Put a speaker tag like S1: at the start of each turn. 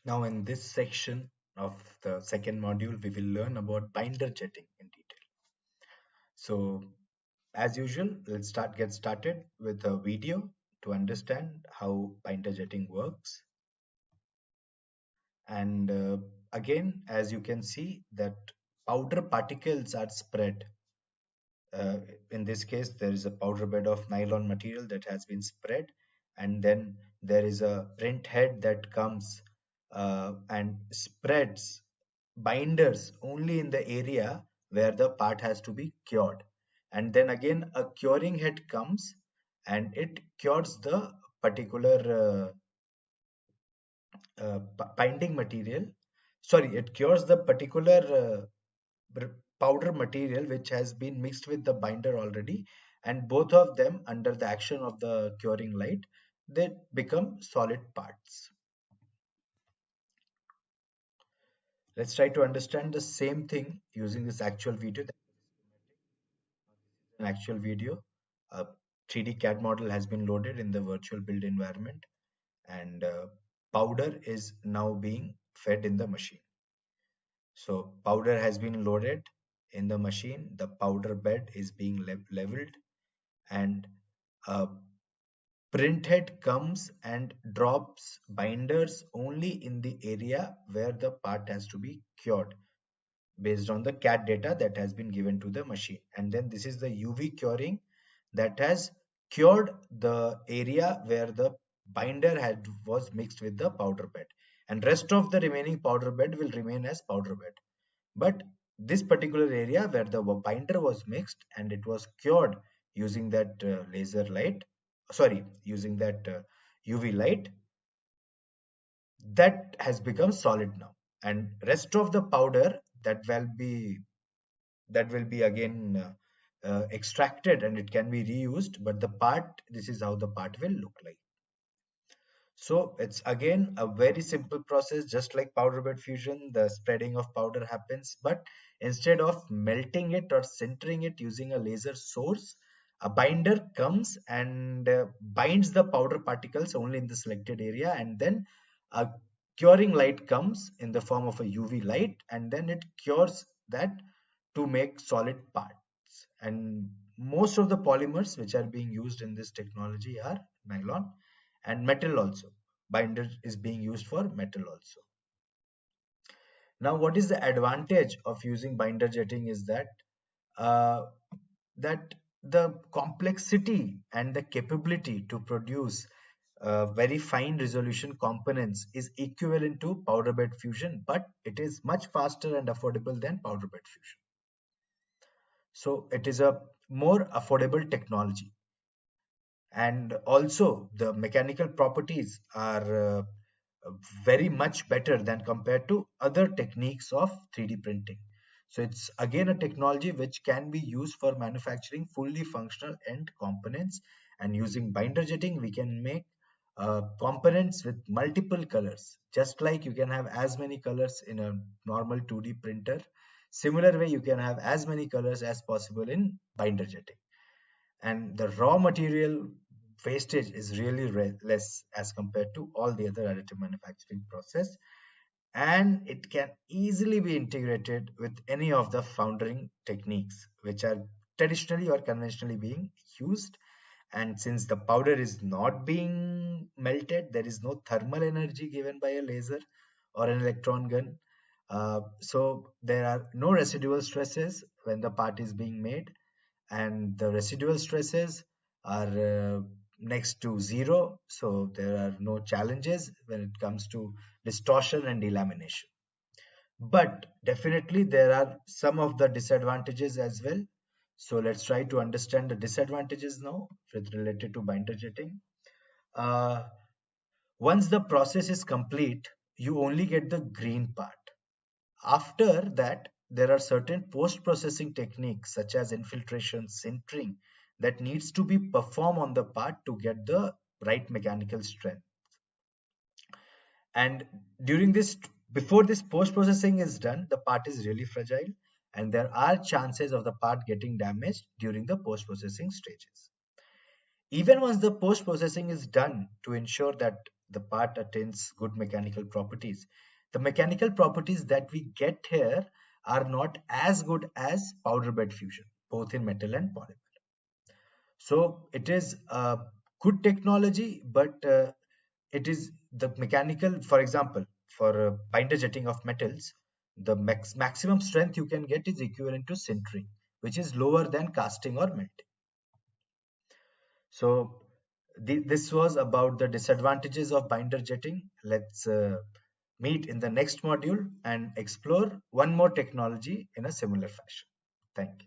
S1: Now, in this section of the second module, we will learn about binder jetting in detail. So, as usual, get started with a video to understand how binder jetting works. And again, as you can see, that powder particles are spread. Uh, in this case, there is a powder bed of nylon material that has been spread, and then there is a print head that comes and spreads binders only in the area where the part has to be cured. And then again, a curing head comes and it cures the particular binding material. Sorry, it cures the particular powder material which has been mixed with the binder already, and both of them, under the action of the curing light, they become solid parts. Let's try to understand the same thing using this actual video. An actual video, a 3D CAD model has been loaded in the virtual build environment, and powder is now being fed in the machine. So powder has been loaded in the machine, the powder bed is being leveled, and a printhead comes and drops binders only in the area where the part has to be cured based on the CAD data that has been given to the machine. And then this is the UV curing that has cured the area where the binder was mixed with the powder bed, and rest of the remaining powder bed will remain as powder bed. But this particular area where the binder was mixed and it was cured using that laser light, sorry, using that UV light, that has become solid now. And rest of the powder that will be again extracted and it can be reused. But the part, this is how the part will look like. So it's again a very simple process, just like powder bed fusion. The spreading of powder happens, but instead of melting it or sintering it using a laser source, a binder comes and binds the powder particles only in the selected area, and then a curing light comes in the form of a UV light, and then it cures that to make solid parts. And most of the polymers which are being used in this technology are nylon and metal also. Binder is being used for metal also. Now, what is the advantage of using binder jetting is uh, that the complexity and the capability to produce very fine resolution components is equivalent to powder bed fusion, but it is much faster and affordable than powder bed fusion. So it is a more affordable technology. And also the mechanical properties are very much better than compared to other techniques of 3D printing. So it's again a technology which can be used for manufacturing fully functional end components, and using binder jetting we can make components with multiple colors. Just like you can have as many colors in a normal 2D printer, similar way you can have as many colors as possible in binder jetting. And the raw material wastage is really less as compared to all the other additive manufacturing process, and it can easily be integrated with any of the foundering techniques which are traditionally or conventionally being used. And since the powder is not being melted, there is no thermal energy given by a laser or an electron gun, so there are no residual stresses when the part is being made, and the residual stresses are next to zero, so there are no challenges when it comes to distortion and delamination. But definitely there are some of the disadvantages as well. So let's try to understand the disadvantages now with related to binder jetting. uh, Once the process is complete, you only get the green part. After that, there are certain post-processing techniques such as infiltration, sintering, that needs to be performed on the part to get the right mechanical strength. And during this, before this post-processing is done, the part is really fragile, and there are chances of the part getting damaged during the post-processing stages. Even once the post-processing is done, to ensure that The part attains good mechanical properties. The mechanical properties that we get here are not as good as powder bed fusion, both in metal and polymer. So it is a good technology, but it is the mechanical, for example, for binder jetting of metals, the maximum strength you can get is equivalent to sintering, which is lower than casting or melting. So this was about the disadvantages of binder jetting. Let's meet in the next module and explore one more technology in a similar fashion. Thank you.